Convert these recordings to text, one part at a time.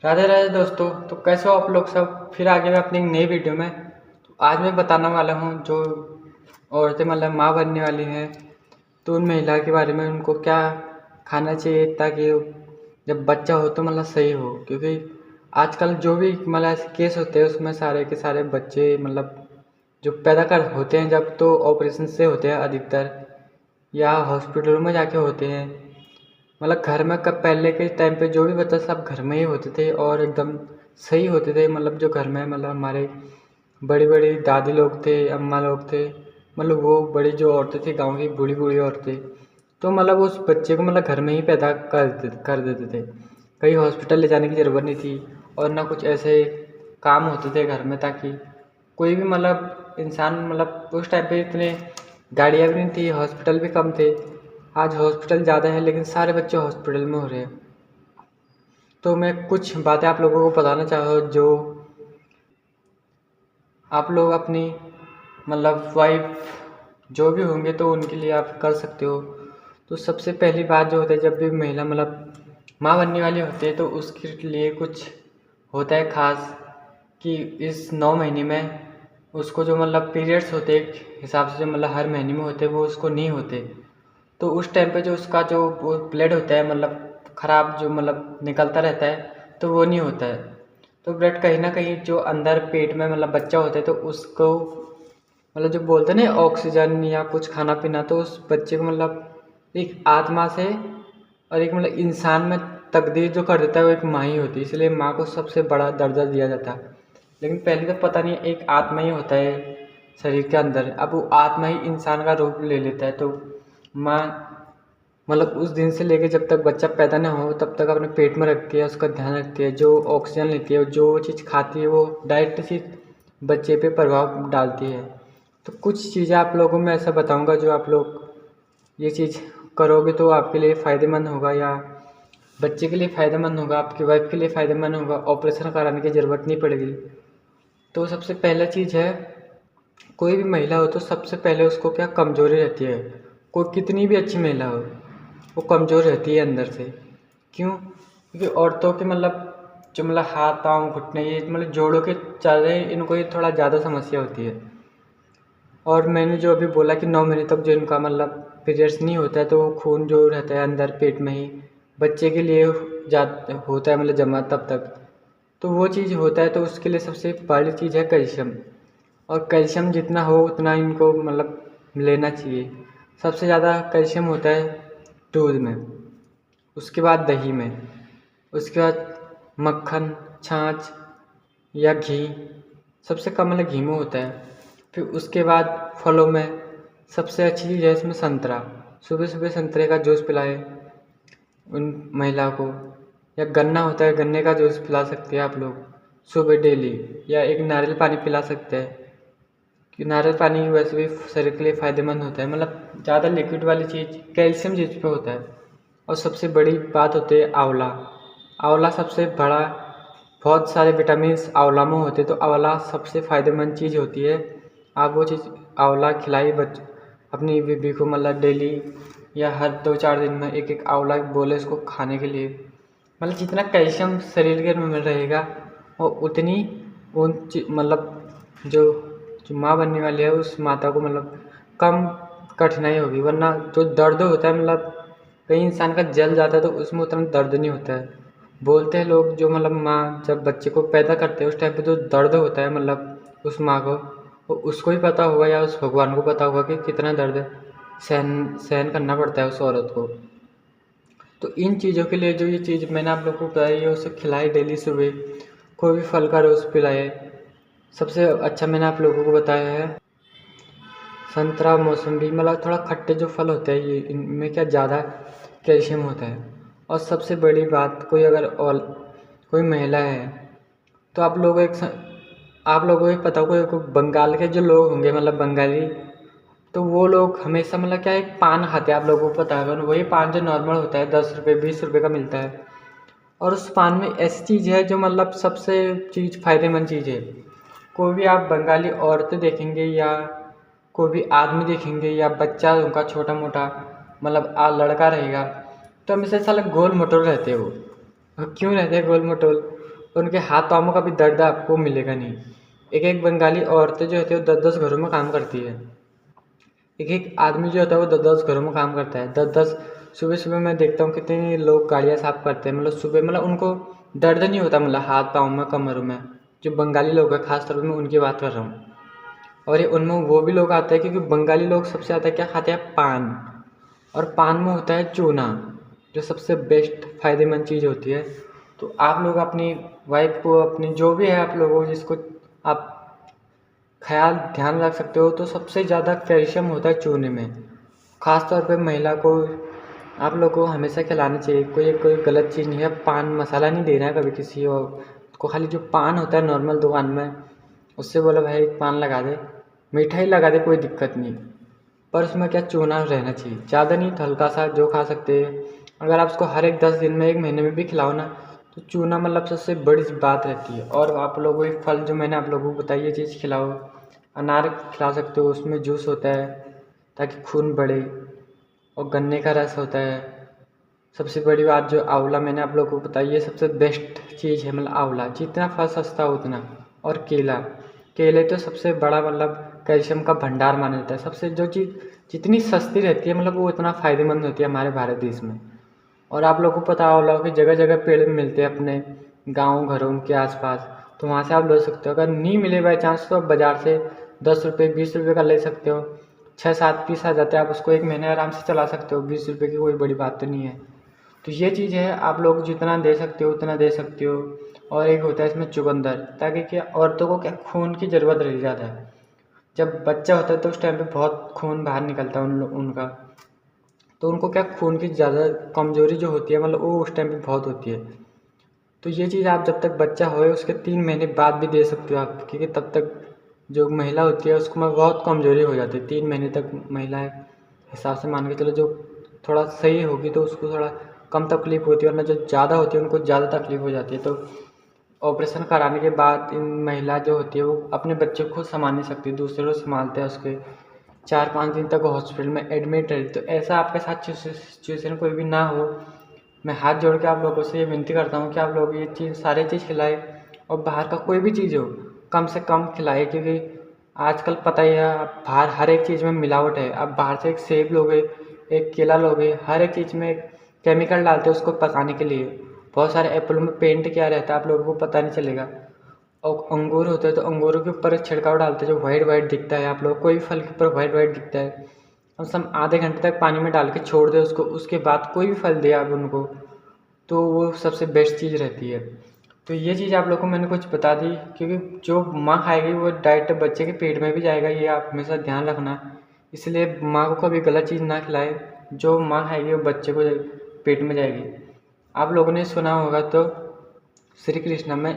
राधे राधे दोस्तों। तो कैसे हो आप लोग सब? फिर आगे मैं अपनी एक नई वीडियो में तो आज मैं बताने वाला हूँ जो औरतें मतलब माँ बनने वाली हैं, तो उन महिला के बारे में उनको क्या खाना चाहिए ताकि जब बच्चा हो तो मतलब सही हो। क्योंकि आजकल जो भी मतलब ऐसे केस होते हैं उसमें सारे के सारे बच्चे मतलब जो पैदा कर होते हैं जब तो ऑपरेशन से होते हैं अधिकतर, या हॉस्पिटलों में जाके होते हैं। मतलब घर में कब पहले के टाइम पे जो भी बच्चा सब घर में ही होते थे और एकदम सही होते थे। मतलब जो घर में मतलब हमारे बड़ी बड़ी दादी लोग थे, अम्मा लोग थे, मतलब वो बड़ी जो औरतें थी गांव की बूढ़ी बूढ़ी औरतें, तो मतलब उस बच्चे को मतलब घर में ही पैदा कर देते थे। कहीं हॉस्पिटल ले जाने की ज़रूरत नहीं थी और ना कुछ ऐसे काम होते थे घर में, ताकि कोई भी मतलब इंसान मतलब उस टाइम पे इतने गाड़ियाँ भी नहीं थी, हॉस्पिटल भी कम थे। आज हॉस्पिटल ज़्यादा है लेकिन सारे बच्चे हॉस्पिटल में हो रहे हैं। तो मैं कुछ बातें आप लोगों को बताना चाहता हूँ जो आप लोग अपनी मतलब वाइफ जो भी होंगे तो उनके लिए आप कर सकते हो। तो सबसे पहली बात जो होता है, जब भी महिला मतलब माँ बनने वाली होती है तो उसके लिए कुछ होता है ख़ास कि इस 9 महीने में उसको जो मतलब पीरियड्स होते हैं एक हिसाब से, जो मतलब हर महीने में होते वो उसको नहीं होते। तो उस टाइम पे जो उसका जो वो ब्लड होता है मतलब ख़राब जो मतलब निकलता रहता है तो वो नहीं होता है। तो ब्लड कहीं ना कहीं जो अंदर पेट में मतलब बच्चा होता है तो उसको मतलब जो बोलते हैं ना ऑक्सीजन या कुछ खाना पीना, तो उस बच्चे को मतलब एक आत्मा से और एक मतलब इंसान में तब्दील जो कर देता है वो एक माँ ही होती है। इसलिए माँ को सबसे बड़ा दर्जा दिया जाता है। लेकिन पहले तो पता नहीं एक आत्मा ही होता है शरीर के अंदर, अब वो आत्मा ही इंसान का रूप ले लेता है। तो माँ मतलब उस दिन से लेके जब तक बच्चा पैदा ना हो तब तक अपने पेट में रखती है, उसका ध्यान रखती है, जो ऑक्सीजन लेती है, जो चीज़ खाती है वो डायरेक्ट चीज़ बच्चे पे प्रभाव डालती है। तो कुछ चीज़ें आप लोगों में ऐसा बताऊंगा जो आप लोग ये चीज़ करोगे तो आपके लिए फ़ायदेमंद होगा, या बच्चे के लिए फ़ायदेमंद होगा, आपकी वाइफ के लिए फ़ायदेमंद होगा, ऑपरेशन कराने की ज़रूरत नहीं पड़ेगी। तो सबसे पहला चीज़ है, कोई भी महिला हो तो सबसे पहले उसको क्या कमज़ोरी रहती है। कोई कितनी भी अच्छी महिला हो वो कमज़ोर रहती है अंदर से। क्यों? क्योंकि औरतों के मतलब जो मतलब हाथ पाँव घुटने ये मतलब जोड़ों के चल रहे हैं, इनको ये थोड़ा ज़्यादा समस्या होती है। और मैंने जो अभी बोला कि 9 महीने तक जो इनका मतलब पीरियड्स नहीं होता है तो वो खून जो रहता है अंदर पेट में ही बच्चे के लिए जा होता है मतलब जमा तब तक। तो वो चीज़ होता है तो उसके लिए सबसे बड़ी चीज़ है कैल्शियम। और कैल्शियम जितना हो उतना इनको मतलब लेना चाहिए। सबसे ज़्यादा कैल्शियम होता है दूध में, उसके बाद दही में, उसके बाद मक्खन, छाछ या घी। सबसे कम मतलब घी में होता है। फिर उसके बाद फलों में सबसे अच्छी चीज़ है इसमें संतरा। सुबह सुबह संतरे का जूस पिलाए उन महिला को, या गन्ना होता है गन्ने का जूस पिला सकते हैं आप लोग सुबह डेली, या एक नारियल पानी पिला सकते हैं कि नारियल पानी वैसे भी शरीर के लिए फ़ायदेमंद होता है। मतलब ज़्यादा लिक्विड वाली चीज़ कैल्शियम जिस पे होता है। और सबसे बड़ी बात होती है आंवला। आंवला सबसे बड़ा, बहुत सारे विटामिन्स आंवला में होते हैं तो आंवला सबसे फ़ायदेमंद चीज़ होती है। आप वो चीज़ आंवला खिलाई अपनी बीबी को मतलब डेली, या हर 2-4 दिन में एक एक आंवला बोले उसको खाने के लिए। मतलब जितना कैल्शियम शरीर के में रहेगा और उतनी मतलब जो जो माँ बनने वाली है उस माता को मतलब कम कठिनाई होगी। वरना जो दर्द होता है मतलब कहीं इंसान का जल जाता है तो उसमें उतना दर्द नहीं होता है। बोलते हैं लोग जो मतलब माँ जब बच्चे को पैदा करते हैं उस टाइम पे जो दर्द होता है मतलब उस माँ को, वो उसको ही पता होगा या उस भगवान को पता होगा कि कितना दर्द सहन सहन करना पड़ता है उस औरत को। तो इन चीज़ों के लिए जो ये चीज़ मैंने आप लोग को बताई है उसे खिलाए डेली सुबह, कोई भी फल का रोज़ पिलाए। सबसे अच्छा मैंने आप लोगों को बताया है संतरा, मौसम्बी, मतलब थोड़ा खट्टे जो फल होते हैं ये इनमें क्या ज़्यादा कैल्शियम होता है। और सबसे बड़ी बात, कोई अगर कोई महिला है तो आप लोगों को पता होगा कोई बंगाल के जो लोग होंगे मतलब बंगाली, तो वो लोग हमेशा मतलब क्या एक पान खाते हैं। आप लोगों को पता है वही पान जो नॉर्मल होता है 10 रुपये 20 रुपये का मिलता है। और उस पान में ऐसी चीज़ है जो मतलब सबसे चीज़ फ़ायदेमंद चीज़ है। कोई भी आप बंगाली औरतें देखेंगे या कोई भी आदमी देखेंगे या बच्चा उनका छोटा मोटा मतलब लड़का रहेगा तो हमेशा साला गोल मटोल रहते हो। और क्यों रहते हैं गोल मटोल? उनके हाथ पाँव में कभी दर्द आपको मिलेगा नहीं। एक एक बंगाली औरतें जो होती है वो 10-10 घरों में काम करती है। एक एक आदमी जो होता है वो 10-10 घरों में काम करता है। 10-10 सुबह-सुबह मैं देखता हूँ कितने लोग गाड़ियाँ साफ़ करते हैं, मतलब सुबह, मतलब उनको दर्द नहीं होता, मतलब हाथ पाँव में, कमर में। जो बंगाली लोग हैं ख़ास तौर पे मैं उनकी बात कर रहा हूँ। और ये उनमें वो भी लोग आते हैं क्योंकि बंगाली लोग सबसे ज़्यादा क्या खाते हैं, पान। और पान में होता है चूना, जो सबसे बेस्ट फ़ायदेमंद चीज़ होती है। तो आप लोग अपनी वाइफ को, अपनी जो भी है आप लोगों जिसको आप ख़्याल ध्यान रख सकते हो, तो सबसे ज़्यादा कैल्शियम होता है चूने में। ख़ास तौर पे महिला को आप लोग को हमेशा खिलाना चाहिए। कोई गलत चीज़ नहीं है, पान मसाला नहीं देना है कभी किसी और को। खाली जो पान होता है नॉर्मल दुकान में, उससे बोलो भाई एक पान लगा दे, मिठाई लगा दे, कोई दिक्कत नहीं, पर उसमें क्या चूना रहना चाहिए, ज़्यादा नहीं तो हल्का सा जो खा सकते हैं। अगर आप उसको हर एक 10 दिन में, 1 महीने में भी खिलाओ ना, तो चूना मतलब सबसे बड़ी बात रहती है। और आप लोगों को फल जो मैंने आप लोगों को बताई ये चीज़ खिलाओ। अनार खिला सकते हो, उसमें जूस होता है ताकि खून बढ़े। और गन्ने का रस होता है। सबसे बड़ी बात जो आंवला मैंने आप लोगों को बताई, ये सबसे बेस्ट चीज़ है, मतलब आंवला जितना फल सस्ता हो उतना। और केला, केले तो सबसे बड़ा मतलब कैल्शियम का भंडार माना जाता है। सबसे जो चीज़ जितनी सस्ती रहती है, मतलब वो इतना फ़ायदेमंद होती है हमारे भारत देश में। और आप लोगों को पता होगा कि जगह जगह पेड़ मिलते हैं अपने गाँव घरों के आसपास, तो वहाँ से आप ले सकते हो। अगर नहीं मिले बाई चांस तो आप बाज़ार से 10 रुपये 20 रुपये का ले सकते हो। 6-7 पीस आ जाते हैं, आप उसको 1 महीने आराम से चला सकते हो। 20 रुपये की कोई बड़ी बात तो नहीं है। तो ये चीज़ है, आप लोग जितना दे सकते हो उतना दे सकते हो। और एक होता है इसमें चुकंदर, ताकि क्या औरतों को क्या खून की ज़रूरत रह ज़्यादा है। जब बच्चा होता है तो उस टाइम पे बहुत खून बाहर निकलता है उनका, तो उनको क्या खून की ज़्यादा कमज़ोरी जो होती है, मतलब वो उस टाइम पे बहुत होती है। तो ये चीज़ आप जब तक बच्चा होए उसके 3 महीने बाद भी दे सकते हो आप, क्योंकि तब तक जो महिला होती है उसको में बहुत कमज़ोरी हो जाती है। 3 महीने तक महिला हिसाब से मान के चलो, जो थोड़ा सही होगी तो उसको थोड़ा कम तकलीफ़ होती है, वरना जो ज़्यादा होती है उनको ज़्यादा तकलीफ़ हो जाती है। तो ऑपरेशन कराने के बाद इन महिला जो होती है वो अपने बच्चे को खुद संभाल नहीं सकती, दूसरे लोग संभालते हैं उसके। 4-5 दिन तक हॉस्पिटल में एडमिट रही। तो ऐसा आपके साथ सिचुएशन कोई भी ना हो। मैं हाथ जोड़ के आप लोगों से ये विनती करता हूँ कि आप लोग ये चीज़ सारी चीज़ खिलाएं। और बाहर का कोई भी चीज़ हो कम से कम खिलाएं, क्योंकि आजकल पता ही है, आप बाहर हर एक चीज़ में मिलावट है। आप बाहर से एक सेब लोगे, एक केला लोगे, हर एक चीज़ में केमिकल डालते हैं उसको पकाने के लिए। बहुत सारे एप्पलों में पेंट किया रहता है, आप लोगों को पता नहीं चलेगा। और अंगूर होते हैं तो अंगूरों के ऊपर एक छिड़काव डालते हैं जो वाइट वाइट दिखता है। आप लोग कोई भी फल के ऊपर वाइट वाइट दिखता है, कम से कम आधे घंटे तक पानी में डाल के छोड़ दे उसको, उसके बाद कोई भी फल दे आप उनको, तो वो सबसे बेस्ट चीज़ रहती है। तो ये चीज़ आप लोग को मैंने कुछ बता दी, क्योंकि जो माँ खाएगी वो डायरेक्ट बच्चे के पेट में भी जाएगा, ये आप हमेशा ध्यान रखना। इसलिए माँ को कभी गलत चीज़ ना खिलाए, जो माँ खाएगी वो बच्चे को पेट में जाएगी। आप लोगों ने सुना होगा तो श्री कृष्ण में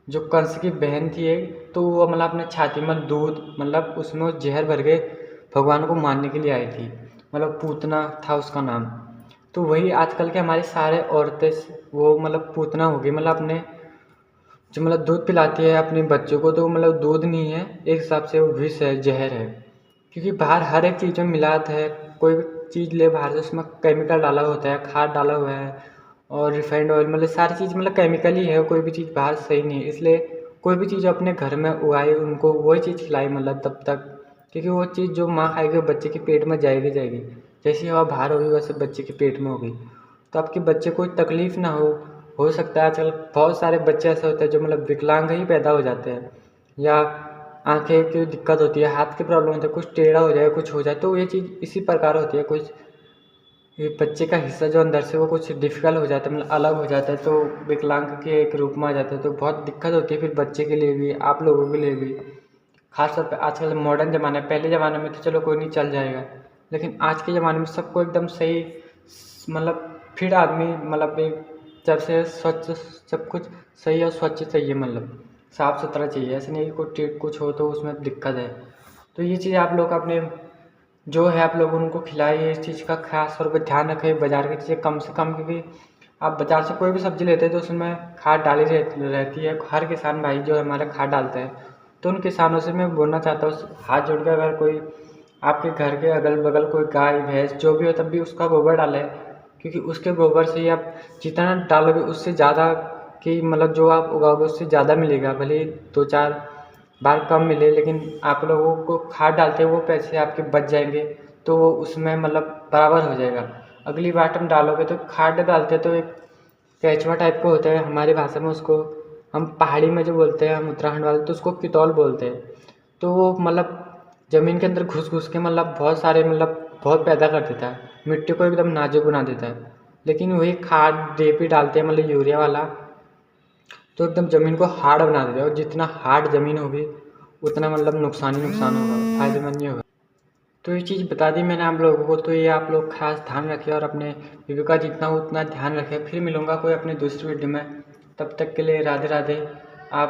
जो कंस की बहन थी एक, तो वो मतलब अपने छाती में दूध, मतलब उसमें वो जहर भर के भगवान को मारने के लिए आई थी, मतलब पूतना था उसका नाम। तो वही आजकल के हमारे सारे औरतें वो मतलब पूतना हो गई, मतलब अपने जो मतलब दूध पिलाती है अपने बच्चों को, तो मतलब दूध नहीं है, एक हिसाब से वो विष है, जहर है। क्योंकि बाहर हर एक चीज़ में मिलावट है। कोई भी चीज़ ले बाहर से उसमें केमिकल डाला होता है, खाद डाला हुआ है, और रिफाइंड ऑयल, मतलब सारी चीज़ मतलब केमिकल ही है। कोई भी चीज़ बाहर सही नहीं है। इसलिए कोई भी चीज़ अपने घर में उगाए उनको वही चीज़ खिलाई, मतलब तब तक, क्योंकि वो चीज़ जो माँ खाएगी वो बच्चे के पेट में जाएगी जाएगी। जैसी हवा बाहर होगी वैसे बच्चे के पेट में होगी, तो आपके बच्चे को तकलीफ़ ना हो सकता है आजकल बहुत सारे बच्चे ऐसे होते हैं जो मतलब विकलांग ही पैदा हो जाते हैं, या आँखें की दिक्कत होती है, हाथ की प्रॉब्लम होती है, कुछ टेढ़ा हो जाए, कुछ हो जाए, तो ये चीज़ इसी प्रकार होती है। कुछ ये बच्चे का हिस्सा जो अंदर से वो कुछ डिफ़िकल्ट हो जाता है, मतलब अलग हो जाता है, तो विकलांग के एक रूप में आ जाता है, तो बहुत दिक्कत होती है फिर बच्चे के लिए भी, आप लोगों के लिए भी। ख़ास तौर पे आजकल मॉडर्न ज़माना है, पहले ज़माने में तो चलो कोई नहीं चल जाएगा, लेकिन आज के ज़माने में सबको एकदम सही मतलब फिट आदमी, मतलब एक जब से स्वच्छ, सब कुछ सही और स्वच्छ चाहिए, मतलब साफ़ सुथरा चाहिए। ऐसे नहीं कि कुछ हो तो उसमें दिक्कत है। तो ये चीज़ आप लोग अपने जो है आप लोग उनको खिलाइए, इस चीज़ का खास तौर पे ध्यान रखें। बाज़ार की चीज़ें कम से कम, क्योंकि आप बाज़ार से कोई भी सब्ज़ी लेते हैं तो उसमें खाद डाली रहती है। हर किसान भाई जो है हमारा खाद डालते हैं, तो उन किसानों से मैं बोलना चाहता हूँ हाथ जोड़ के, अगर कोई आपके घर के अगल बगल कोई गाय भैंस जो भी हो, तब भी उसका गोबर डालें, क्योंकि उसके गोबर से ही आप जितना डालोगे उससे ज़्यादा कि मतलब जो आप उगाओगे उससे ज़्यादा मिलेगा, भले ही 2-4 बार कम मिले, लेकिन आप लोगों को खाद डालते हैं वो पैसे आपके बच जाएंगे, तो वो उसमें मतलब बराबर हो जाएगा। अगली बार तुम डालोगे तो खाद डालते तो एक केचुआ टाइप का होता है, हमारी भाषा में उसको हम पहाड़ी में जो बोलते हैं, हम उत्तराखंड वाले तो उसको कितौल बोलते हैं। तो वो मतलब ज़मीन के अंदर घुस घुस के मतलब बहुत सारे मतलब बहुत पैदा कर देता है, मिट्टी को एकदम नाजुक बना देता है। लेकिन वही खाद DAP डालते हैं मतलब यूरिया वाला, तो एकदम ज़मीन को हार्ड बना देता है, और जितना हार्ड ज़मीन होगी उतना मतलब नुकसान ही नुकसान होगा, फ़ायदेमंद नहीं होगा। तो ये चीज़ बता दी मैंने आप लोगों को, तो ये आप लोग खास ध्यान रखें और अपने बीवी का जितना हो उतना ध्यान रखें। फिर मिलूँगा कोई अपने दूसरी वीडियो में, तब तक के लिए राधे राधे। आप